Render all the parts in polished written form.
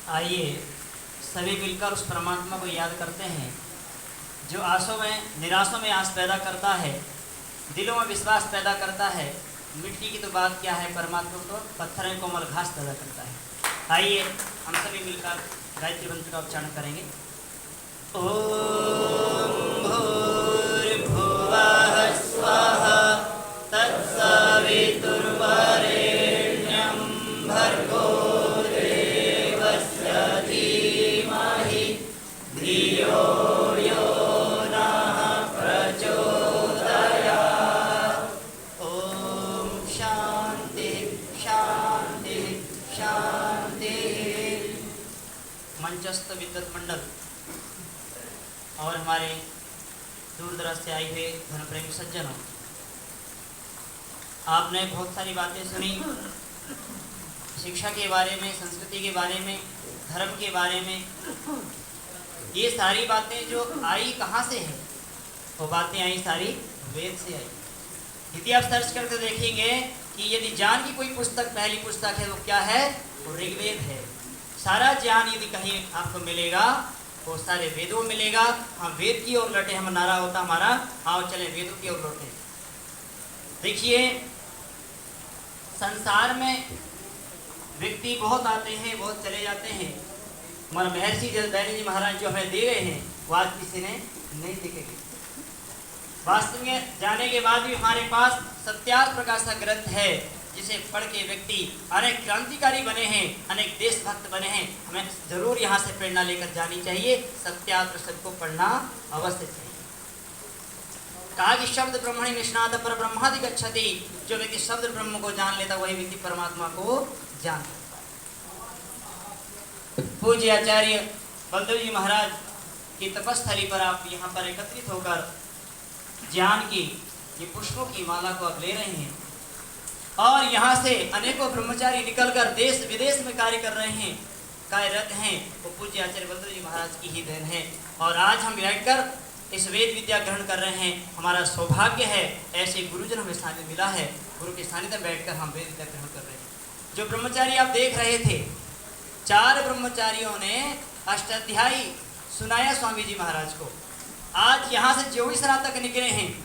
आइए सभी मिलकर उस परमात्मा को याद करते हैं जो आशों में निराशों में आस पैदा करता है, दिलों में विश्वास पैदा करता है। मिट्टी की तो बात क्या है, परमात्मा तो पत्थर में कोमल घास पैदा करता है। आइए हम सभी मिलकर गायत्री मंत्र का उच्चारण करेंगे। ओम भूर्भुवः स्वः तत्सवितुर्वरेण्यं भर्गो देवस्य धीमहि धियो यो नः प्रचोदयात्। ओम शांति शांति शांति। मंचस्थ विद्वत मंडल और हमारे दूर दराज से आए हुए धर्म प्रेमी सज्जनों, आपने बहुत सारी बातें सुनी शिक्षा के बारे में, संस्कृति के बारे में, धर्म के बारे में। ये सारी बातें जो आई कहाँ से है? वो बातें आई सारी वेद से आई। यदि आप सर्च करके देखेंगे कि यदि ज्ञान की कोई पुस्तक, पहली पुस्तक है वो क्या है? वो ऋग्वेद है। सारा ज्ञान यदि कहीं आपको मिलेगा वो सारे वेदों में मिलेगा। हम वेद की ओर लौटे, हम नारा होता हमारा, आओ चले वेदों की ओर लौटे। देखिए संसार में व्यक्ति बहुत आते हैं, बहुत चले जाते हैं, मगर महर्षि जलदैनी जी महाराज जो हमें दे गए हैं वो आज किसी ने नहीं देखेंगे। वास्तव में जाने के बाद भी हमारे पास सत्यार्थ प्रकाश का ग्रंथ है जिसे पढ़ के व्यक्ति अनेक क्रांतिकारी बने हैं, अनेक देशभक्त बने हैं। हमें जरूर यहाँ से प्रेरणा लेकर जानी चाहिए। सत्यार्थ सबको पढ़ना अवश्य चाहिए। कहा कि शब्द ब्रह्मणि निष्णात पर ब्रह्मादि गच्छति। जो व्यक्ति शब्द ब्रह्म को जान लेता वही व्यक्ति परमात्मा को जान लेता है। पूज्य आचार्य बलदेव जी महाराज की तपस्थली पर आप यहाँ पर एकत्रित होकर ज्ञान की ये पुष्पों की माला को आप ले रहे हैं और यहाँ से अनेकों ब्रह्मचारी निकलकर देश विदेश में कार्य कर रहे हैं, कार्यरत हैं। वो पूज्य आचार्य बलदेव जी महाराज की ही देन है। और आज हम बैठकर इस वेद विद्या ग्रहण कर रहे हैं। हमारा सौभाग्य है, ऐसे गुरुजन हमें सानिध्य मिला है। गुरु के सानिध्य में बैठकर हम वेद विद्या ग्रहण कर रहे हैं। जो ब्रह्मचारी आप देख रहे थे, 4 ब्रह्मचारियों ने अष्टाध्यायी सुनाया स्वामी जी महाराज को। आज यहाँ से जो भी स्नातक निकले हैं,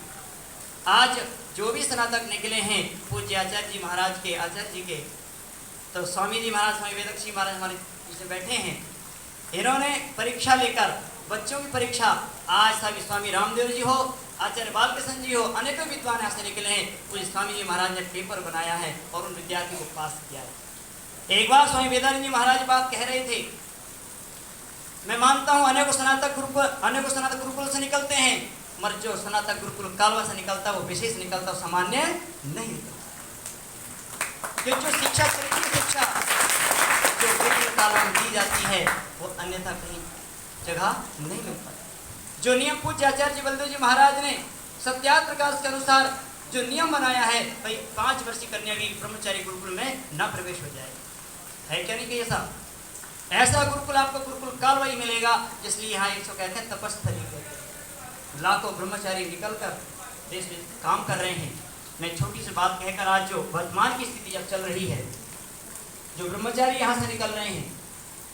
आज जो भी स्नातक निकले हैं पूज्य आचार्य जी महाराज के, आचार्य जी के, तो स्वामी जी महाराज, स्वामी वेदक जी महाराज हमारे पीछे बैठे हैं। इन्होंने परीक्षा लेकर, बच्चों की परीक्षा, आज स्वामी रामदेव जी हो, आचार्य बालकृष्ण जी हो, अनेकों विद्वान यहाँ से निकले हैं। पूज्य स्वामी जी महाराज ने पेपर बनाया है और उन विद्यार्थियों को पास किया है। एक बार स्वामी वेदानंद जी महाराज बात कह रहे थे, मैं मानता हूँ अनेकों स्नातक गुरुकुल से निकलते हैं, मगर जो स्नातक गुरुकुल कालवा से निकलता वो विशेष निकलता, वो सामान्य नहीं निकलता। जो शिक्षा शिक्षा जो गुरुकुल कालवा में दी जाती है वो अन्यथा कहीं जगह नहीं मिल पाती। जो नियम पूज्य आचार्य जी बलदेव जी महाराज ने सत्यार्थ प्रकाश के अनुसार जो नियम बनाया है, भाई 5 वर्षीय कन्या भी ब्रह्मचारी गुरुकुल में न प्रवेश हो जाए, है क्या नहीं कि ऐसा गुरुकुल आपको गुरुकुल कालवा ही मिलेगा। इसलिए यहाँ एक कहते हैं तपस्थली, लाखों ब्रह्मचारी निकलकर देश में काम कर रहे हैं। मैं छोटी सी बात कहकर आज जो वर्तमान की स्थिति जब चल रही है, जो ब्रह्मचारी यहाँ से निकल रहे हैं,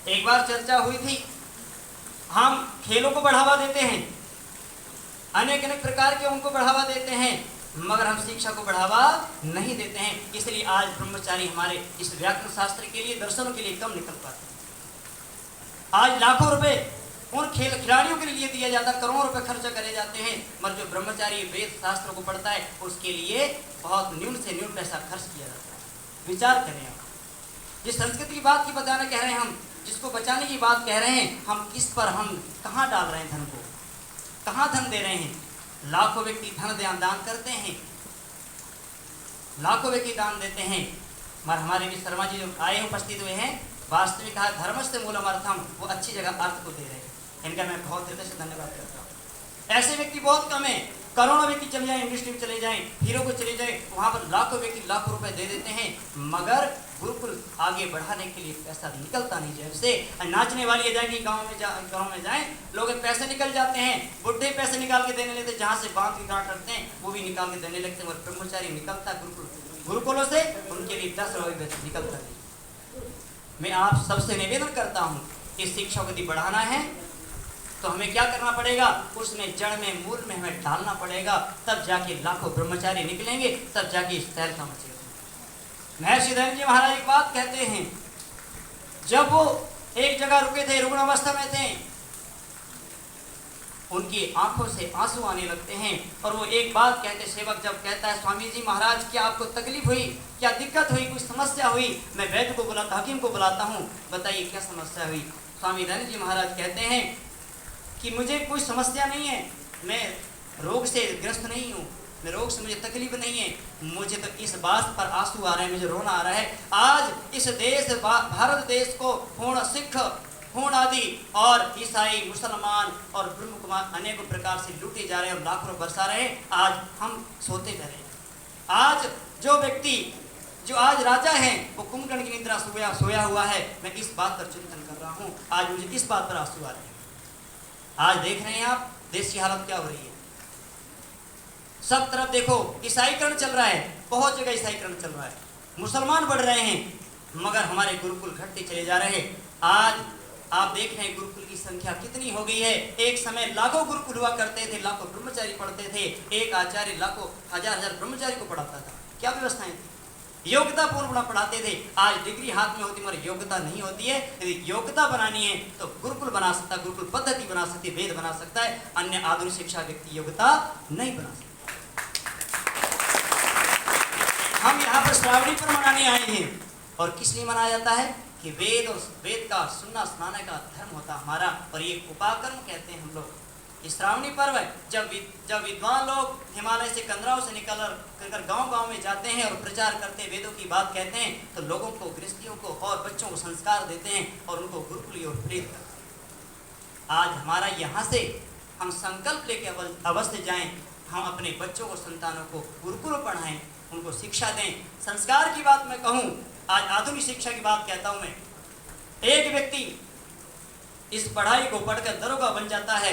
एक बार चर्चा हुई थी, हम खेलों को बढ़ावा देते हैं, अनेक अनेक प्रकार के उनको बढ़ावा देते हैं, मगर हम शिक्षा को बढ़ावा नहीं देते हैं। इसलिए आज ब्रह्मचारी हमारे इस व्याकरण शास्त्र के लिए, दर्शनों के लिए कम निकल पाते हैं। आज लाखों रुपए उन खिलाड़ियों के लिए दिया जाता है, करोड़ों रुपए खर्च करे जाते हैं, मगर जो ब्रह्मचारी वेद शास्त्र को पढ़ता है उसके लिए बहुत न्यून से न्यून पैसा खर्च किया जाता है। विचार करें आप, जिस संस्कृति की बात की बताना कह रहे हैं हम, जिसको बचाने की बात कह रहे हैं हम, किस पर हम कहाँ डाल रहे हैं धन को, कहाँ धन दे रहे हैं? लाखों व्यक्ति धन दान करते हैं, लाखों व्यक्ति दान देते हैं, मगर हमारे भी शर्मा जी जो आए उपस्थित हुए हैं, वास्तविक धर्मस्य मूलमर्थम, वो अच्छी जगह अर्थ को दे रहे हैं। इनका मैं बहुत हृदय से धन्यवाद करता हूँ। ऐसे व्यक्ति बहुत कम है। करोड़ों व्यक्ति चले जाएं, इंडस्ट्री में चले जाएं, हीरो को चले जाएं, वहाँ पर लाखों व्यक्ति लाखों रुपए दे देते हैं, मगर गुरुकुल आगे बढ़ाने के लिए पैसा निकलता नहीं। जैसे नाचने वाली जाएंगी गाँव में जाएं, लोग पैसे निकल जाते हैं, बुढ़े पैसे निकाल के देने लगते, जहाँ से बांध की गांठ रखते हैं वो भी निकाल के देने लगते हैं, और ब्रह्मचारी निकलता गुरुकुलों से, उनके लिए 10 रुपये निकलता नहीं। मैं आप सबसे निवेदन करता हूँ, इस शिक्षा को यदि बढ़ाना है तो हमें क्या करना पड़ेगा, उसमें जड़ में मूल में हमें डालना पड़ेगा, तब जाके लाखों ब्रह्मचारी निकलेंगे, तब जाके इस तहलका मचेगा। महर्षि दयानंद जी महाराज एक बात कहते हैं, जब वो एक जगह रुके थे, रुग्ण अवस्था में थे, उनकी आंखों से आंसू आने लगते हैं और वो एक बात कहते, सेवक जब कहता है स्वामी जी महाराज क्या आपको तकलीफ हुई, क्या दिक्कत हुई, कुछ समस्या हुई, मैं वैद्य को बुलाता, हकीम को बुलाता हूँ, बताइए क्या समस्या हुई। स्वामी दयानंद जी महाराज कहते हैं कि मुझे कोई समस्या नहीं है, मैं रोग से ग्रस्त नहीं हूँ, मैं रोग से मुझे तकलीफ नहीं है, मुझे तो इस बात पर आंसू आ रहे हैं, मुझे रोना आ रहा है। आज इस देश भारत देश को पूर्ण सिख, पूर्ण आदि और ईसाई, मुसलमान और ब्रह्म कुमार अनेक प्रकार से लूटे जा रहे हैं और लाखों बरसा रहे हैं। आज हम सोते जा रहे हैं। आज जो व्यक्ति जो आज राजा है वो कुंभकर्ण की निद्रा सोया हुआ है। मैं इस बात पर चिंतन कर रहा हूँ, आज मुझे इस बात पर आंसू आ रहे हैं। आज देख रहे हैं आप देश की हालत क्या हो रही है, सब तरफ देखो ईसाईकरण चल रहा है, बहुत जगह ईसाईकरण चल रहा है, मुसलमान बढ़ रहे हैं, मगर हमारे गुरुकुल घटते चले जा रहे हैं। आज आप देख रहे हैं गुरुकुल की संख्या कितनी हो गई है। एक समय लाखों गुरुकुल हुआ करते थे, लाखों ब्रह्मचारी पढ़ते थे, एक आचार्य लाखों हजार ब्रह्मचारी को पढ़ाता था। क्या व्यवस्थाएं थी, योग्यता पूर्ण पढ़ाते थे। आज डिग्री हाथ में होती मगर योग्यता नहीं होती है। यदि योग्यता बनानी है तो गुरुकुल बना सकता, गुरुकुल पद्धति बना सकती, वेद बना सकता है, अन्य आधुनिक शिक्षा व्यक्ति योग्यता नहीं बना सकता। हम यहाँ पर श्रावणी पर मनाने आए हैं और किस लिए मनाया जाता है कि वेद और वेद का सुनना सुनाने का धर्म होता हमारा, और ये उपाकर्म कहते हैं हम लोग। श्रावणी पर्व है, जब विद्वान लोग हिमालय से कंदराओं से निकलकर गांव-गांव में जाते हैं और प्रचार करते हैं, वेदों की बात कहते हैं, तो लोगों को, गृहस्थियों को और बच्चों को संस्कार देते हैं और उनको गुरुकुल की ओर प्रेरित करते हैं। आज हमारा यहाँ से हम संकल्प लेके अवश्य जाएं, हम अपने बच्चों को, संतानों को गुरुकुल पढ़ाएं, उनको शिक्षा दें। संस्कार की बात मैं कहूँ, आज आधुनिक शिक्षा की बात कहता हूँ मैं। एक व्यक्ति इस पढ़ाई को पढ़कर दरोगा बन जाता है,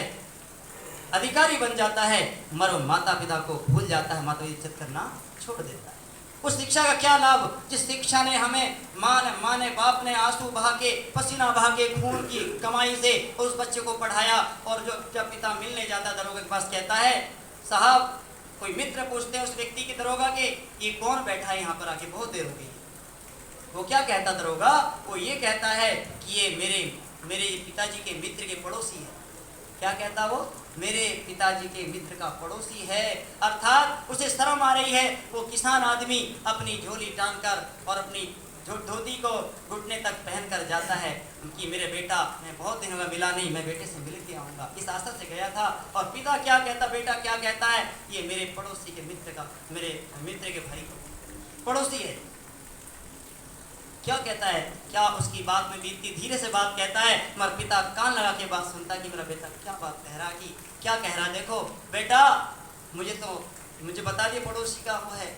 अधिकारी बन जाता है, मरो माता पिता को भूल जाता है, माता की इज्जत करना छोड़ देता है। उस शिक्षा का क्या लाभ, जिस शिक्षा ने हमें माँ ने बाप ने आंसू बहा के, पसीना बहा के, खून की कमाई से उस बच्चे को पढ़ाया, और जब पिता मिलने जाता दरोगा के पास कहता है, साहब कोई मित्र पूछते हैं उस व्यक्ति की दरोगा के, ये कौन बैठा है यहाँ पर आके, बहुत देर हो गई। वो क्या कहता दरोगा, वो ये कहता है कि ये मेरे पिताजी के मित्र के पड़ोसी है। क्या कहता वो, मेरे पिताजी के मित्र का पड़ोसी है। अर्थात उसे शर्म आ रही है, वो किसान आदमी अपनी झोली टांगकर और अपनी धोती को घुटने तक पहनकर जाता है कि मेरे बेटा, मैं बहुत दिन होगा मिला नहीं, मैं बेटे से मिल के आऊँगा, इस आशा से गया था। और पिता क्या कहता, बेटा क्या कहता है, ये मेरे पड़ोसी के मित्र का, मेरे मित्र के भाई को पड़ोसी है। क्या कहता है, क्या उसकी बात में बीतती, धीरे से बात कहता है, मगर पिता कान लगा के बात सुनता कि मेरा बेटा क्या बात कह रहा, कि क्या कह रहा, देखो बेटा मुझे बता दिए पड़ोसी का वो है,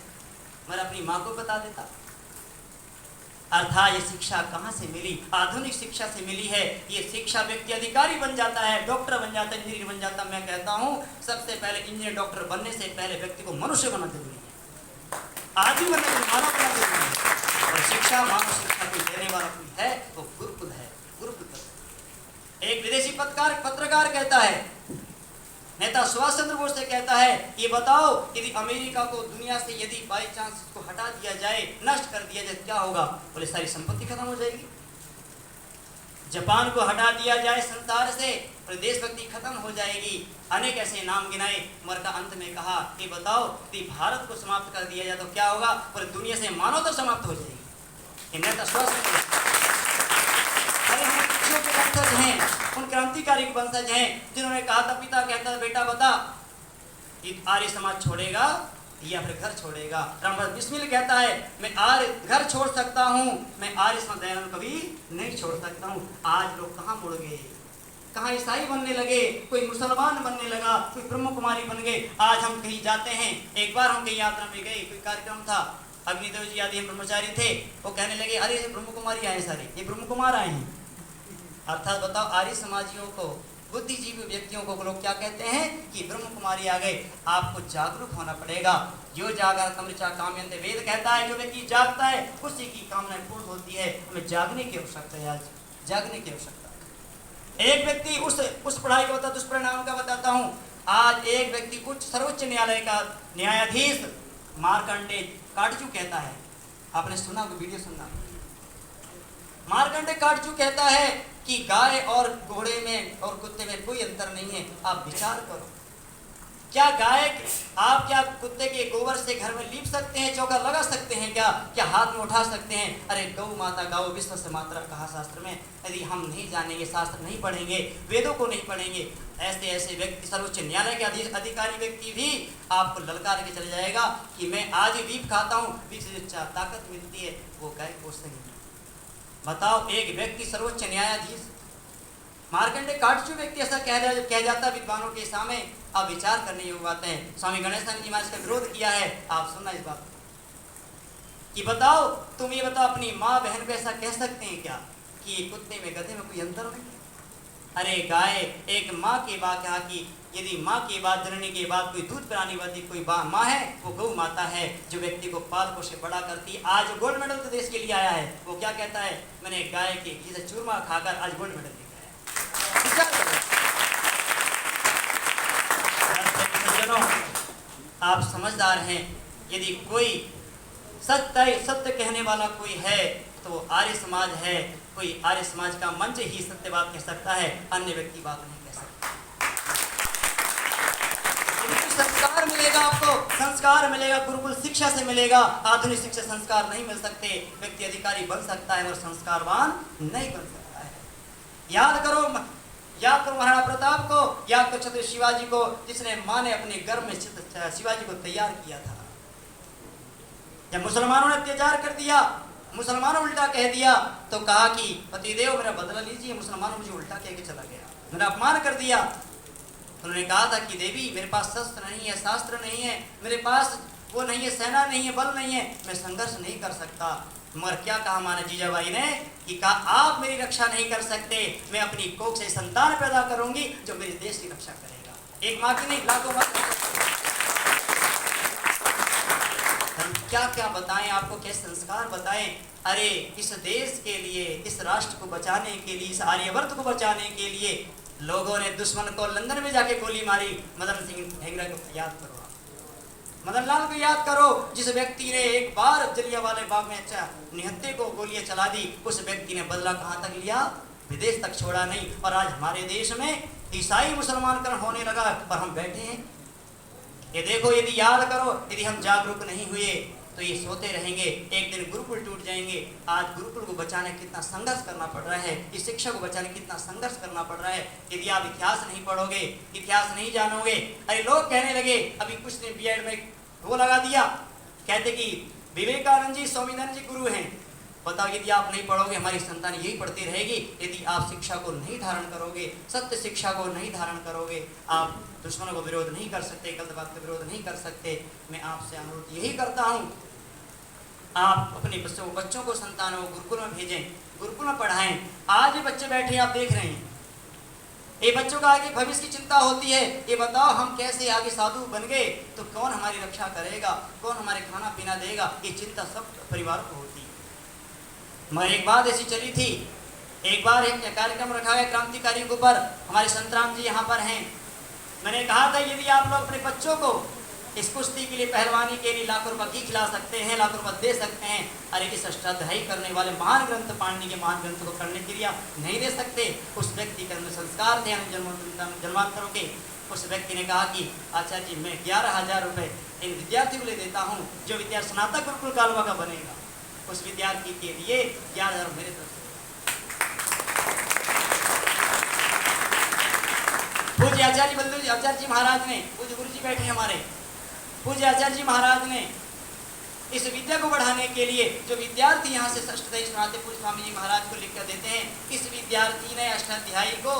मैं अपनी माँ को बता देता। अर्थात ये शिक्षा कहाँ से मिली, आधुनिक शिक्षा से मिली है। ये शिक्षा व्यक्ति अधिकारी बन जाता है, डॉक्टर बन जाता है, इंजीनियर बन जाता है। मैं कहता हूँ सबसे पहले इंजीनियर डॉक्टर बनने से पहले व्यक्ति को मनुष्य बनना जरूरी है, आदमी बनने के मानव बनना जरूरी है। और शिक्षा, मानव शिक्षा को देने वाला कोई है वो गुरुकुल है, गुरुकुल। एक विदेशी पत्रकार कहता है, नेता सुभाष चंद्र बोस से कहता है, ये बताओ यदि अमेरिका को दुनिया से यदि बाई चांस इसको हटा दिया जाए, नष्ट कर दिया जाए, क्या होगा? बोले सारी संपत्ति खत्म हो जाएगी। जापान को हटा दिया जाए संसार से, और देशभक्ति खत्म हो जाएगी। अनेक ऐसे नाम गिनाए, मर का अंत में कहा कि बताओ यदि भारत को समाप्त कर दिया जाए तो क्या होगा? पूरी दुनिया से मानवता समाप्त हो जाएगी। नेता सुभाष वंशज हैं, उन क्रांतिकारी वंशज हैं जिन्होंने कहा था, पिता कहता था, बेटा बता आर्य समाज छोड़ेगा या फिर घर छोड़ेगा? रामदास बिस्मिल कहता है, मैं आर्य घर छोड़ सकता हूँ, मैं आर्य समाज कभी नहीं छोड़ सकता हूँ। आज लोग कहाँ मुड़ गए, कहाँ ईसाई बनने लगे, कोई मुसलमान बनने लगा, कोई ब्रह्म कुमारी बन गए। आज हम कहीं जाते हैं, एक बार हम कहीं यात्रा में गए, कोई कार्यक्रम था, अग्निदेव जी आदि ब्रह्मचारी थे, वो कहने लगे, अरे ब्रह्म कुमारी आए, सारे ये ब्रह्म कुमार आए हैं। अर्थात बताओ, आर्य समाजियों को बुद्धिजीवी व्यक्तियों को लोग क्या कहते हैं कि ब्रह्म कुमारी आ गए। आपको जागरूक होना पड़ेगा। जो जागा तमृचा कामयन्ते, वेद कहता है जो व्यक्ति जागता है उसी की कामनाएं पूर्ण होती है। हमें जागने की आवश्यकता है, आज जागने की आवश्यकता है। एक व्यक्ति उस पढ़ाई का बताता, दुष्परिणाम का बताता हूँ। आज एक व्यक्ति कुछ सर्वोच्च न्यायालय का न्यायाधीश मार्कंडेय काटजू कहता है, आपने सुना, वीडियो सुनना, मार्कंडेय काटजू कहता है कि गाय और घोड़े में और कुत्ते में कोई अंतर नहीं है। आप विचार करो, क्या गाय, आप क्या कुत्ते के गोबर से घर में लीप सकते हैं, चौका लगा सकते हैं? क्या हाथ में उठा सकते हैं? अरे गौ माता, गाओ विश्व से मात्रा कहा शास्त्र में। यदि हम नहीं जानेंगे, शास्त्र नहीं पढ़ेंगे, वेदों को नहीं पढ़ेंगे, ऐसे व्यक्ति, सर्वोच्च न्यायालय के अधिकारी व्यक्ति भी आपको ललकार के चले जाएगा कि मैं आज ही लीप खाता हूँ, बीच से ताकत मिलती है, वो गाय पोष नहीं। बताओ, एक व्यक्ति सर्वोच्च न्यायाधीश मार्कंडेय काटजू व्यक्ति ऐसा कह जाता विद्वानों के सामने। अब विचार करने योग्य बात है। स्वामी गणेशानंद जी महाराज का विरोध किया है, आप सुनना इस बात कि बताओ, तुम ये बताओ, अपनी माँ बहन को ऐसा कह सकते हैं क्या कि कुत्ते में गधे में कोई अंतर नहीं? अरे गाय, एक माँ के बाद कहा कि यदि माँ के बाद, जननी के बाद कोई दूध पिलाने वाली कोई माँ है, वो गौ माता है, जो व्यक्ति को पाल पोष से बड़ा करती। आज गोल्ड मेडल तो देश के लिए आया है, वो क्या कहता है, मैंने गाय के घी से चूरमा खाकर आज गोल्ड मेडल लेकर आया। आप समझदार हैं। यदि कोई सत्य कहने वाला कोई है तो आर्य समाज है। कोई आर्य समाज का मंच ही सत्य बात कह सकता है, अन्य व्यक्ति बात नहीं कह सकता। संस्कार मिलेगा, आपको संस्कार मिलेगा, गुरुकुल शिक्षा से मिलेगा। आधुनिक शिक्षा संस्कार नहीं मिल सकते। व्यक्ति अधिकारी बन सकता है और संस्कारवान नहीं बन सकता है। याद करो महाराणा प्रताप को, याद करो छत्रपति शिवाजी को, जिसने माँ ने अपने गर्भ में शिवाजी को तैयार किया था। जब मुसलमानों ने अत्याचार कर दिया, मुसलमानों उल्टा कह दिया, तो कहा कि पतिदेव मेरा बदला लीजिए। मुसलमानों मुझे उल्टा कह के चला गया, मेरा अपमान कर दिया। उन्होंने कहा था कि देवी, मेरे पास शस्त्र नहीं है, शास्त्र नहीं है, मेरे पास वो नहीं है, सेना नहीं है, बल नहीं है, मैं संघर्ष नहीं कर सकता। मगर क्या कहा माना जीजाबाई ने कि कहा, आप मेरी रक्षा नहीं कर सकते, मैं अपनी कोख से संतान पैदा करूंगी जो मेरे देश की रक्षा करेगा। एक माँ की नहीं, लाखों माँ। हम क्या क्या बताएं आपको, क्या संस्कार बताएं? अरे इस देश के लिए, इस राष्ट्र को बचाने के लिए, इस आर्यवर्त को बचाने के लिए लोगों ने दुश्मन को लंदन में जाके गोली मारी। मदन सिंह ढेंगरा को याद करो, मदन लाल को याद करो, जिस व्यक्ति ने एक बार जलियांवाला बाग में निहत्थे को गोलियां चला दी, उस व्यक्ति ने बदला कहां तक लिया, विदेश तक छोड़ा नहीं। और आज हमारे देश में ईसाई मुसलमानकरण होने लगा और हम बैठे हैं। ये देखो, यदि याद करो, यदि हम जागरूक नहीं हुए तो ये सोते रहेंगे, एक दिन गुरुकुल टूट जाएंगे। आज गुरुकुल को बचाने कितना संघर्ष करना पड़ रहा है, इस शिक्षा को बचाने कितना संघर्ष करना पड़ रहा है। यदि आप इतिहास नहीं पढ़ोगे, इतिहास नहीं जानोगे। अरे लोग कहने लगे, अभी कुछ दिन बीएड में वो लगा दिया, कहते कि विवेकानंद जी, स्वामीनारायण जी गुरु हैं। बताओ, यदि आप नहीं पढ़ोगे, हमारी संतान यही पढ़ती रहेगी। यदि आप शिक्षा को नहीं धारण करोगे, सत्य शिक्षा को नहीं धारण करोगे, आप दुश्मनों को विरोध नहीं कर सकते, गलत बात का विरोध नहीं कर सकते। मैं आपसे अनुरोध यही करता हूँ, आप अपने बच्चों को, संतानों को गुरुकुल में भेजें, गुरुकुल में पढ़ाएं। आज ये बच्चे बैठे आप देख रहे हैं, ये बच्चों का आगे भविष्य की चिंता होती है। ये बताओ, हम कैसे आगे साधु बन गए तो कौन हमारी रक्षा करेगा, कौन हमारे खाना पीना देगा, ये चिंता सब परिवार को होती है। मगर एक बात ऐसी चली थी, एक बार एक कार्यक्रम रखा गया क्रांतिकारी के ऊपर, हमारे संतराम जी यहाँ पर हैं। मैंने कहा था, यदि आप लोग अपने बच्चों को इस कुश्ती के लिए, पहलवानी के लिए लाखों रुपये की खिला सकते हैं, लाखों रुपये दे सकते हैं, अरे इस अष्टाध्यायी करने वाले महान ग्रंथ, पाणिनि के महान ग्रंथ को करने के लिए आप नहीं दे सकते। उस व्यक्ति के अंदर संस्कार थे जन्मांतरों के। उस व्यक्ति ने कहा कि आचार्य जी, मैं 11,000 रुपये इन विद्यार्थियों को ले देता हूँ, जो विद्यार्थी स्नातक गुरुकुल कालवा का बनेगा, उस विद्यार्थी के लिए 11,000 मेरे तरफ से। पूज्य आचार्य बलदेव आचार्य जी महाराज ने, पूज्य गुरु जी बैठे हमारे, पूज्य आचार्य जी महाराज ने इस विद्या को बढ़ाने के लिए, जो विद्यार्थी यहाँ से अष्टाध्यायी सुनाते, पूज्य स्वामी जी महाराज को लिख कर देते हैं, इस विद्यार्थी ने अष्टाध्यायी को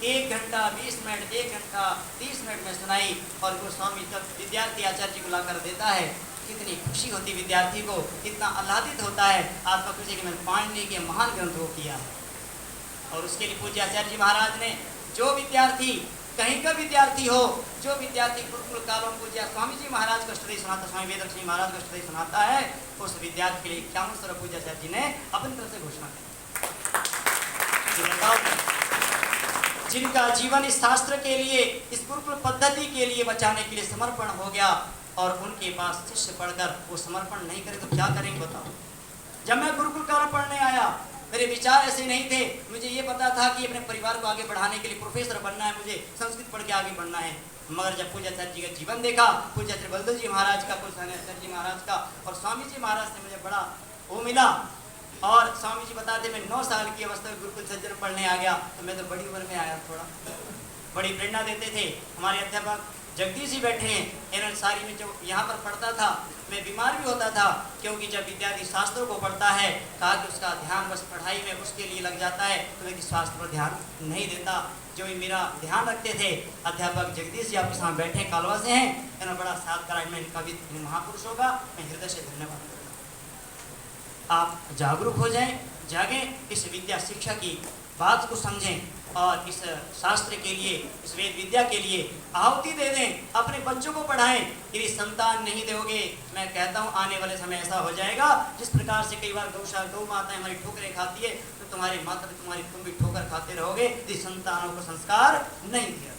1 घंटा 20 मिनट, 1 घंटा 30 मिनट में सुनाई। और गोस्वामी जब विद्यार्थी आचार्य जी को ला कर देता है, कितनी खुशी होती विद्यार्थी को, कितना आह्लादित होता है आत्मा खुशी कि मैंने पाणिनि के महान ग्रंथ को किया है। और उसके लिए पूज्य आचार्य जी महाराज ने जो विद्यार्थी कहीं का विद्यार्थी हो, जो विद्यार्थी गुरुकुल कालों पूज्य स्वामी जी महाराज को स्टडी सुनाता, स्वामी वेदलक्ष्मी महाराज को स्टडी सुनाता है, उस विद्यार्थी के लिए 51 स्वरूप पूज्य साहब जी ने अपनी तरफ से घोषणा की। जिनका जीवन इस शास्त्र के लिए, इस गुरुकुल पद्धति के लिए बचाने के लिए समर्पण हो गया और उनके पास शिष्य पढ़कर वो समर्पण नहीं करे तो क्या करेंगे बताओ। जब मैं गुरुकुल काल पढ़ने आया, मेरे विचार ऐसे नहीं थे। मुझे ये पता था कि अपने परिवार को आगे बढ़ाने के लिए प्रोफेसर बनना है, मुझे संस्कृत पढ़ के आगे बढ़ना है। मगर जब पूज्य आचार्य जी का जीवन देखा, पूज्य आचार्य बलदेव जी महाराज का, पूज्य आचार्य जी महाराज का और स्वामी जी महाराज से मुझे बड़ा वो मिला। और स्वामी जी बताते मैं 9 साल की अवस्था में गुरुकुल सज्जन पढ़ने आ गया, तो मैं तो बड़ी उम्र में आया। थोड़ा बड़ी प्रेरणा देते थे हमारे अध्यापक जगदीश जी बैठे हैं, इन्होंने सारी में जो यहाँ पर पढ़ता था, मैं बीमार भी होता था, क्योंकि जब विद्यार्थी शास्त्रों को पढ़ता है, कहा कि उसका ध्यान बस पढ़ाई में उसके लिए लग जाता है, तो लेकिन शास्त्र पर ध्यान नहीं देता। जो भी मेरा ध्यान रखते थे अध्यापक जगदीश जी आपके सामने बैठे कालवा से हैं, इन्होंने बड़ा साथ कराया। मैं इनका भी महापुरुष होगा, मैं हृदय से धन्यवाद करूँगा। आप जागरूक हो जाएं, जागें, इस विद्या शिक्षा की बात को समझें और इस शास्त्र के लिए, इस वेद विद्या के लिए आहुति दे दें, अपने बच्चों को पढ़ाएं। यदि संतान नहीं दोगे, मैं कहता हूँ आने वाले समय ऐसा हो जाएगा जिस प्रकार से कई बार गौ माताएं हमारी ठोकरें खाती है, तो तुम्हारी माता तुम भी ठोकर खाते रहोगे यदि संतानों को संस्कार नहीं दिया।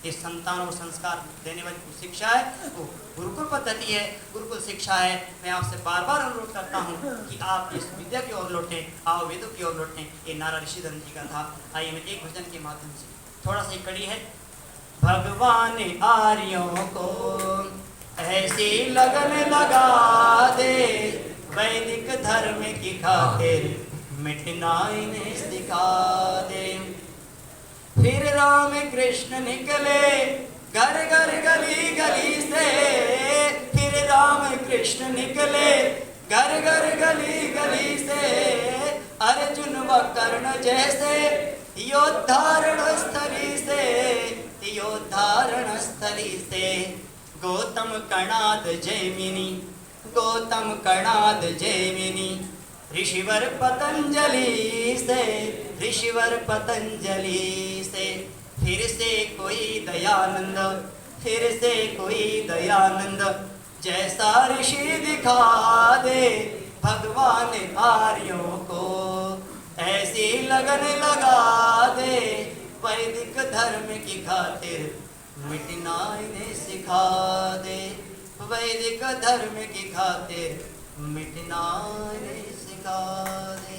ये संतानों को संस्कार देने वाली शिक्षा है, वो गुरुकुल पद्धति है, गुरुकुल शिक्षा है। मैं आपसे बार बार अनुरोध करता हूँ कि आप इस विद्या की ओर लौटें, आओ वेदों की ओर लौटें। ये नारा ऋषिधर जी का था। आइए मैं एक भजन के माध्यम से थोड़ा सा कड़ी है। भगवान आर्यों को ऐसी लगन लगा दे, वैदिक धर्म की खातिर मिटना इन्हें सिखा दे। फिर राम कृष्ण निकले घर घर गली गली से, फिर राम कृष्ण निकले घर घर गली गली से। अर्जुन व कर्ण जैसे योद्धारण स्थली से, योद्धारण स्थली से। गौतम कणाद जैमिनी, गौतम कणाद जैमिनी। ऋषिवर पतंजलि से, ऋषिवर पतंजलि से। फिर से कोई दयानंद, फिर से कोई दयानंद जैसा ऋषि दिखा दे। भगवान आर्यों को ऐसी लगन लगा दे, वैदिक धर्म की खातिर मिटना इन्हें सिखा दे। वैदिक धर्म की खातिर मिटना इन्हें सिखा दे।